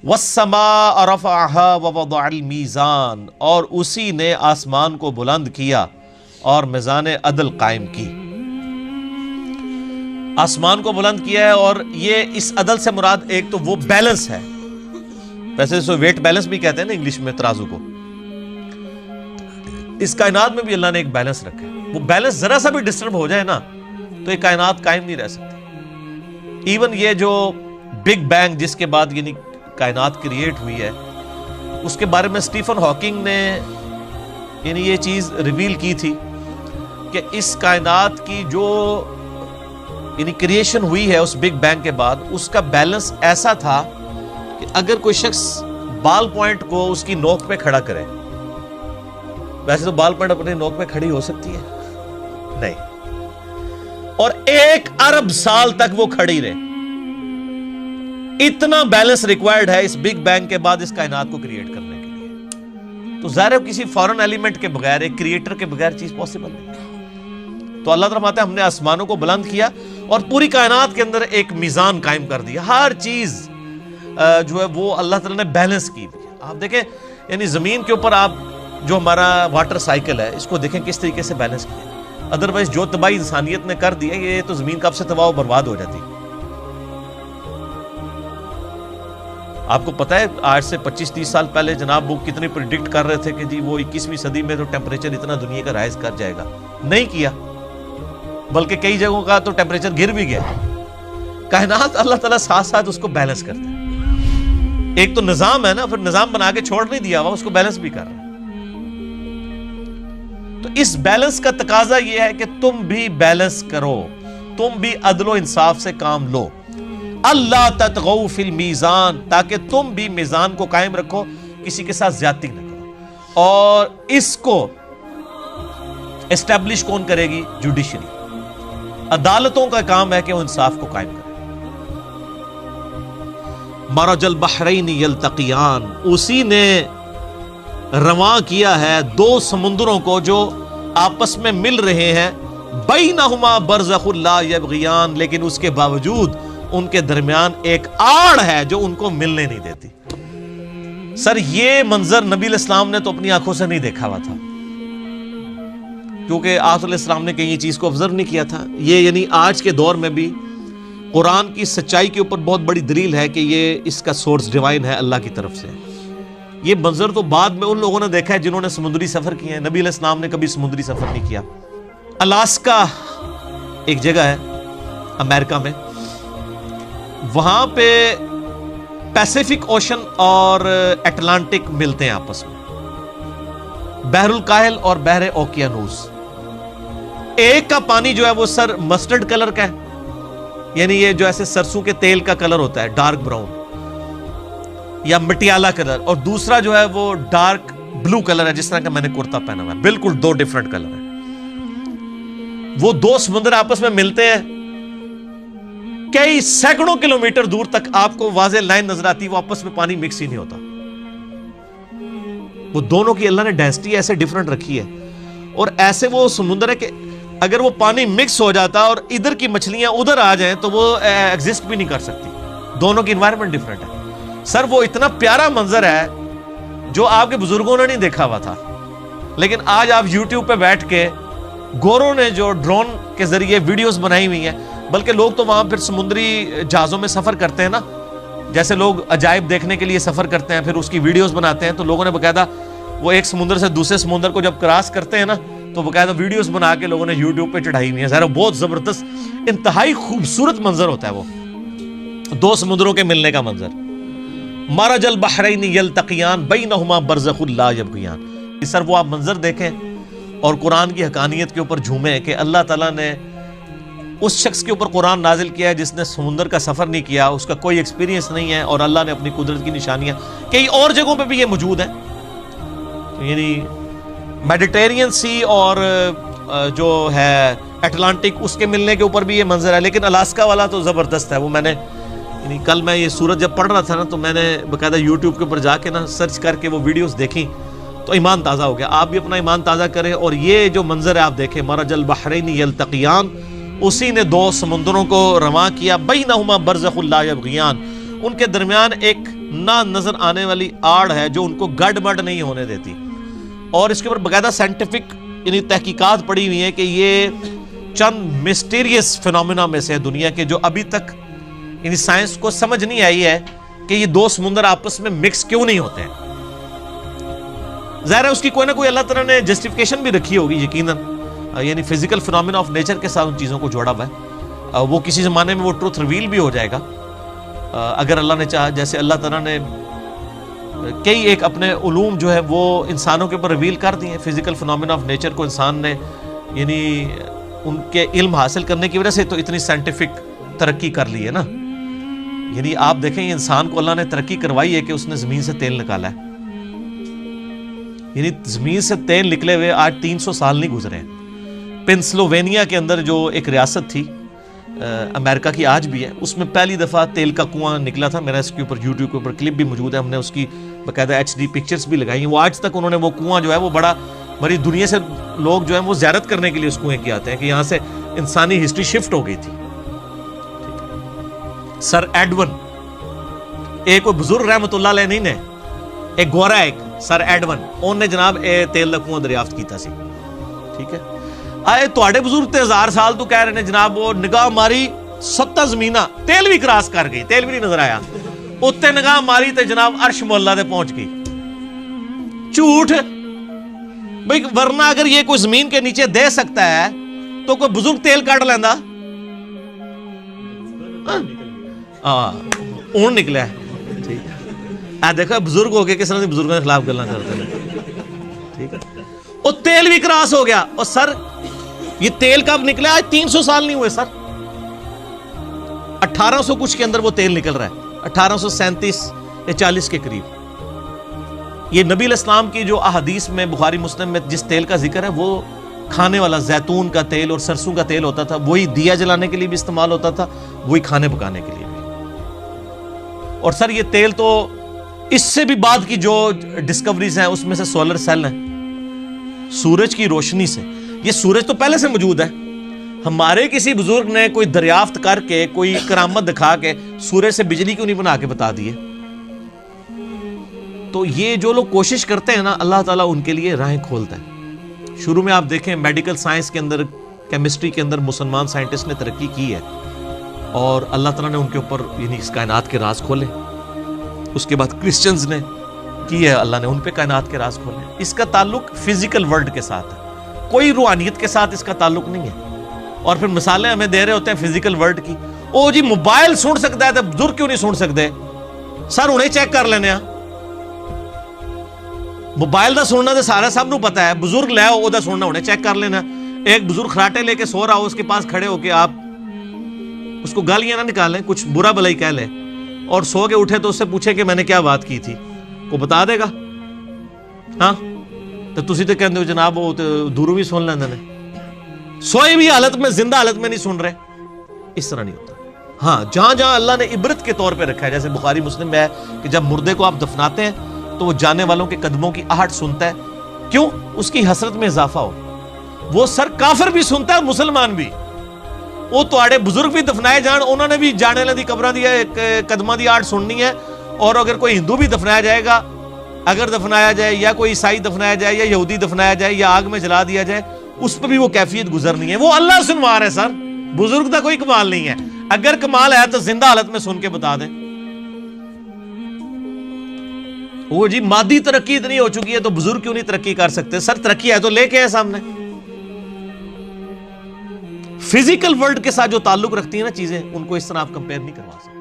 وَالسَّمَاءَ رَفَعَهَا وَوَضَعَ الْمِيزَانَ، اور اسی نے آسمان کو بلند کیا اور میزان عدل قائم کی۔ آسمان کو بلند کیا ہے، اور یہ اس عدل سے مراد ایک تو وہ بیلنس ہے، ویسے اس کو ویٹ بیلنس بھی کہتے ہیں نا انگلش میں، ترازو کو۔ اس کائنات میں بھی اللہ نے ایک بیلنس رکھا ہے، وہ بیلنس ذرا سا بھی ڈسٹرب ہو جائے نا تو یہ کائنات قائم نہیں رہ سکتی۔ ایون یہ جو بگ بینگ جس کے بعد یعنی کائنات کریٹ ہوئی ہے، اس کے بارے میں سٹیفن ہاکنگ نے یعنی یہ چیز ریویل کی تھی کہ اس کائنات کی جو یعنی کریشن ہوئی ہے اس بگ بینگ کے بعد، اس کا بیلنس ایسا تھا کہ اگر کوئی شخص بال پوائنٹ کو اس کی نوک پہ کھڑا کرے، ویسے تو بال پوائنٹ اپنی نوک پہ کھڑی ہو سکتی ہے نہیں، اور 1 ارب سال تک وہ کھڑی رہے، اتنا بیلنس ریکوائرڈ ہے اس بگ بینگ کے بعد اس کائنات کو کریٹ کرنے کے لیے۔ تو ظاہر ہے کسی فورن ایلیمنٹ کے بغیر، ایک کریٹر کے بغیر چیز پاسبل نہیں۔ تو اللہ تعالیٰ فرماتا ہے ہم نے آسمانوں کو بلند کیا اور پوری کائنات کے اندر ایک میزان قائم کر دیا، ہر چیز جو ہے وہ اللہ تعالیٰ نے بیلنس کی ہوئی ہے۔ آپ دیکھیں یعنی زمین کے اوپر آپ جو ہمارا واٹر سائیکل ہے اس کو دیکھیں کس طریقے سے بیلنس کیا، ادروائز جو تباہی انسانیت نے کر دی ہے، یہ تو زمین کب سے تباہ و برباد ہو جاتی۔ آپ کو پتا ہے آج سے 25-30 سال پہلے جناب وہ کتنی پریڈکٹ کر رہے تھے کہ جی وہ 21ویں صدی میں تو ٹیمپریچر اتنا دنیا کا رائز کر جائے گا، نہیں کیا، بلکہ کئی جگہوں کا تو ٹیمپریچر گر بھی گیا۔ کائنات اللہ تعالیٰ ساتھ ساتھ اس کو بیلنس کرتا ہے، ایک تو نظام ہے نا، پھر نظام بنا کے چھوڑ نہیں دیا ہوا، اس کو بیلنس بھی کر رہا ہے۔ تو اس بیلنس کا تقاضا یہ ہے کہ تم بھی بیلنس کرو، تم بھی عدل و انصاف سے کام لو، اللہ تطغوا فی المیزان، تاکہ تم بھی میزان کو قائم رکھو، کسی کے ساتھ زیادتی نہ کرو۔ اور اس کو اسٹیبلش کون کرے گی؟ جوڈیشری، عدالتوں کا کام ہے کہ وہ انصاف کو قائم کرے۔ مرج البحرین یلتقیان، اسی نے رواں کیا ہے 2 سمندروں کو جو آپس میں مل رہے ہیں، بینہما برزخ لا یبغیان، لیکن اس کے باوجود ان کے درمیان ایک آڑ ہے جو ان کو ملنے نہیں دیتی۔ سر یہ منظر نبی علیہ السلام نے تو اپنی آنکھوں سے نہیں دیکھا ہوا تھا، کیونکہ آدم علیہ السلام نے کہیں یہ چیز کو آبزرو نہیں کیا تھا۔ یہ یعنی آج کے دور میں بھی قرآن کی سچائی کے اوپر بہت بڑی دلیل ہے کہ یہ اس کا سورس ڈیوائن ہے، اللہ کی طرف سے۔ یہ منظر تو بعد میں ان لوگوں نے دیکھا ہے جنہوں نے سمندری سفر کیے ہیں، نبی علیہ السلام نے کبھی سمندری سفر نہیں کیا۔ الاسکا ایک جگہ ہے امریکہ میں، وہاں پہ پیسیفک اوشن اور اٹلانٹک ملتے ہیں آپس میں، بحر الکاہل اور بحر اوکیانوس۔ ایک کا پانی جو ہے وہ سر مسٹرڈ کلر کا ہے، یعنی یہ جو ایسے سرسوں کے تیل کا کلر ہوتا ہے، ڈارک براؤن یا مٹیالہ کلر، اور دوسرا جو ہے وہ ڈارک بلو کلر ہے، جس طرح کا میں نے کرتا پہنا ہوا ہے، بالکل 2 ڈیفرنٹ کلر ہیں۔ وہ 2 سمندر آپس میں ملتے ہیں، کئی سینکڑوں کلومیٹر دور تک آپ کو واضح لائن نظر آتی ہے، وہ آپس میں پانی مکس ہی نہیں ہوتا۔ وہ دونوں کی اللہ نے ڈینسٹی ایسے ڈیفرنٹ رکھی ہے، اور ایسے وہ سمندر ہے کہ اگر وہ پانی مکس ہو جاتا اور ادھر کی مچھلیاں ادھر آ جائیں تو وہ ایگزسٹ بھی نہیں کر سکتی، دونوں کی انوائرمنٹ ڈیفرنٹ ہے۔ سر وہ اتنا پیارا منظر ہے جو آپ کے بزرگوں نے نہیں دیکھا ہوا تھا، لیکن آج آپ یوٹیوب پہ بیٹھ کے گوروں نے جو ڈرون کے ذریعے ویڈیوز بنائی ہوئی ہیں، بلکہ لوگ تو وہاں پھر سمندری جہازوں میں سفر کرتے ہیں نا، جیسے لوگ عجائب دیکھنے کے لیے سفر کرتے ہیں، پھر اس کی ویڈیوز بناتے ہیں، تو لوگوں نے باقاعدہ وہ ایک سمندر سے دوسرے سمندر کو جب کراس کرتے ہیں نا تو باقاعدہ ویڈیوز بنا کے لوگوں نے یوٹیوب پہ چڑھائی ہوئی ہیں۔ ظاہر بہت زبردست انتہائی خوبصورت منظر ہوتا ہے وہ 2 سمندروں کے ملنے کا منظر۔ مرج البحرین یلتقیان بینہما برزخ لا یبغیان، سر وہ آپ منظر دیکھیں اور قرآن کی حقانیت کے اوپر جھومیں کہ اللہ تعالیٰ نے اس شخص کے اوپر قرآن نازل کیا ہے جس نے سمندر کا سفر نہیں کیا، اس کا کوئی ایکسپیرینس نہیں ہے، اور اللہ نے اپنی قدرت کی نشانیاں کئی اور جگہوں پہ بھی یہ موجود ہیں، یعنی میڈیٹرینین سی اور جو ہے اٹلانٹک اس کے ملنے کے اوپر بھی یہ منظر ہے۔ لیکن الاسکا والا تو زبردست ہے، وہ میں نے یعنی کل میں یہ سورج جب پڑھ رہا تھا نا تو میں نے باقاعدہ یوٹیوب کے اوپر جا کے نا سرچ کر کے وہ ویڈیوز دیکھی تو ایمان تازہ ہو گیا۔ آپ بھی اپنا ایمان تازہ کریں، اور یہ جو منظر ہے آپ دیکھیں، مرج البحرین یلتقیان، اسی نے 2 سمندروں کو رواں کیا، بینہما برزخ لا یبغیان، ان کے درمیان ایک نہ نظر آنے والی آڑ ہے جو ان کو گڑبڑ نہیں ہونے دیتی، اور اس کے اوپر باقاعدہ سائنٹیفک یعنی تحقیقات پڑی ہوئی ہیں کہ یہ چند مسٹیریس فینومینا میں سے دنیا کے جو ابھی تک یعنی سائنس کو سمجھ نہیں آئی ہے کہ یہ دو سمندر آپس میں مکس کیوں نہیں ہوتے ہیں۔ ظاہر ہے اس کی کوئی نہ کوئی اللہ تعالیٰ نے جسٹیفیکیشن بھی رکھی ہوگی یقیناً، یعنی فزیکل فینومینا آف نیچر کے ساتھ ان چیزوں کو جوڑا ہوا ہے، وہ کسی زمانے میں وہ ٹروتھ ریویل بھی ہو جائے گا اگر اللہ نے چاہا۔ جیسے اللہ تعالیٰ نے کئی ایک اپنے علوم جو ہے وہ انسانوں کے اوپر ریویل کر دی ہیں، فزیکل فینومینا آف نیچر کو انسان نے یعنی ان کے علم حاصل کرنے کی وجہ سے تو اتنی سائنٹیفک ترقی کر لی ہے نا۔ یعنی آپ دیکھیں یہ انسان کو اللہ نے ترقی کروائی ہے کہ اس نے زمین سے تیل نکالا ہے، یعنی زمین سے تیل نکلے ہوئے آج 300 سال نہیں گزرے ہیں۔ پنسلوینیا کے اندر جو ایک ریاست تھی امریکہ کی آج بھی ہے، اس میں پہلی دفعہ تیل کا کنواں نکلا تھا۔ میرا اس کے اوپر یوٹیوب کے اوپر کلپ بھی موجود ہے، ہم نے اس کی باقاعدہ HD پکچرز بھی لگائی ہیں۔ وہ آج تک انہوں نے وہ کنواں جو ہے وہ بڑی دنیا سے لوگ جو ہیں وہ زیارت کرنے کے لیے اس کنویں کی آتے ہیں کہ یہاں سے انسانی ہسٹری شفٹ ہو گئی تھی۔ سر ایڈون ایک کوئی بزرگ رحمت اللہ علیہ نہیں نے، ایک گورا ایک سر ایڈون انہوں نے جناب تیل دا کنواں دریافت کیتا سی، ٹھیک ہے۔ آئے تواڈے بزرگ تے 1000 سال تو کہہ رہے ہیں جناب وہ نگاہ ماری 7 زمیناں تیل بھی کراس کر گئی، تیل بھی نہیں نظر آیا، اتنے نگاہ ماری تے جناب عرش مولا تے پہنچ گئی۔ جھوٹ بھئی، ورنہ اگر یہ کوئی زمین کے نیچے دے سکتا ہے تو کوئی بزرگ تیل کاٹ لیندا، اون نکلا ہے، ٹھیک ہے۔ دیکھو بزرگ ہو کے کس طرح بزرگوں کے خلاف گلاں کرتے ہیں، ٹھیک ہے۔ اور تیل بھی کراس ہو گیا، اور سر یہ تیل کب نکلا؟ آج 300 سال نہیں ہوئے سر، 1800 کچھ کے اندر وہ تیل نکل رہا ہے، 1837 یا 40 کے قریب۔ یہ نبی علیہ السلام کی جو احادیث میں بخاری مسلم میں جس تیل کا ذکر ہے وہ کھانے والا زیتون کا تیل اور سرسوں کا تیل ہوتا تھا، وہی دیا جلانے کے لیے بھی استعمال ہوتا تھا، وہی کھانے پکانے کے لیے بھی۔ اور سر یہ تیل تو اس سے بھی بعد کی جو ڈسکوریز ہیں اس میں سے سولر سیل ہیں، سورج کی روشنی سے، یہ سورج تو پہلے سے موجود ہے، ہمارے کسی بزرگ نے کوئی دریافت کر کے کوئی کرامت دکھا کے سورج سے بجلی کیوں نہیں بنا کے بتا دیے؟ تو یہ جو لوگ کوشش کرتے ہیں نا اللہ تعالیٰ ان کے لیے راہیں کھولتا ہے۔ شروع میں آپ دیکھیں میڈیکل سائنس کے اندر، کیمسٹری کے اندر مسلمان سائنٹسٹ نے ترقی کی ہے، اور اللہ تعالیٰ نے ان کے اوپر یعنی اس کائنات کے راز کھولے۔ اس کے بعد کرسچنز نے کی ہے، اللہ نے ان پہ کائنات کے راز کھولے۔ اس کا تعلق فزیکل ورلڈ کے ساتھ ہے، کوئی روحانیت کے ساتھ اس کا تعلق نہیں ہے۔ اور پھر مثالیں ہمیں دے رہے ہوتے ہیں فزیکل ورلڈ کی، او جی موبائل سن سکتا ہے تو بزرگ کیوں نہیں سن سکتے؟ سر انہیں چیک کر لینے، موبائل دا سننا تو سارا سب نو پتا ہے، بزرگ لے او دا سننا انہیں چیک کر لینا۔ ایک بزرگ خراٹے لے کے سو رہا ہو، اس کے پاس کھڑے ہو کے آپ اس کو گالیاں نہ نکالیں، کچھ برا بھلائی کہہ لیں، اور سو کے اٹھے تو اس سے پوچھے کہ میں نے کیا بات کی تھی، کو بتا دے گا؟ ہاں تو تسی تو کہندے ہو جناب وہ دوروں بھی سن لیندے نے، سوئے بھی حالت میں زندہ حالت میں نہیں سن رہے، اس طرح نہیں ہوتا۔ ہاں جہاں جہاں اللہ نے عبرت کے طور پہ رکھا ہے، جیسے بخاری مسلم میں ہے کہ جب مردے کو آپ دفناتے ہیں تو وہ جانے والوں کے قدموں کی آہٹ سنتا ہے، کیوں؟ اس کی حسرت میں اضافہ ہو۔ وہ سر کافر بھی سنتا ہے، مسلمان بھی، وہ تواڈے بزرگ بھی دفنائے جان، انہوں نے بھی جانے والے دی قبراں دی قدماں دی آہٹ سننی ہے، اور اگر کوئی ہندو بھی دفنایا جائے گا، اگر دفنایا جائے، یا کوئی عیسائی دفنایا جائے، یا یہودی دفنایا جائے، یا آگ میں جلا دیا جائے، اس پہ بھی وہ کیفیت گزرنی ہے۔ وہ اللہ سنوا رہا ہے سر، بزرگ کا کوئی کمال نہیں ہے، اگر کمال ہے تو زندہ حالت میں سن کے بتا دیں۔ وہ جی مادی ترقی اتنی ہو چکی ہے تو بزرگ کیوں نہیں ترقی کر سکتے؟ سر ترقی ہے تو لے کے ہے سامنے۔ فزیکل ورلڈ کے ساتھ جو تعلق رکھتی ہیں نا چیزیں، ان کو اس طرح آپ کمپیئر نہیں کروا سکتے۔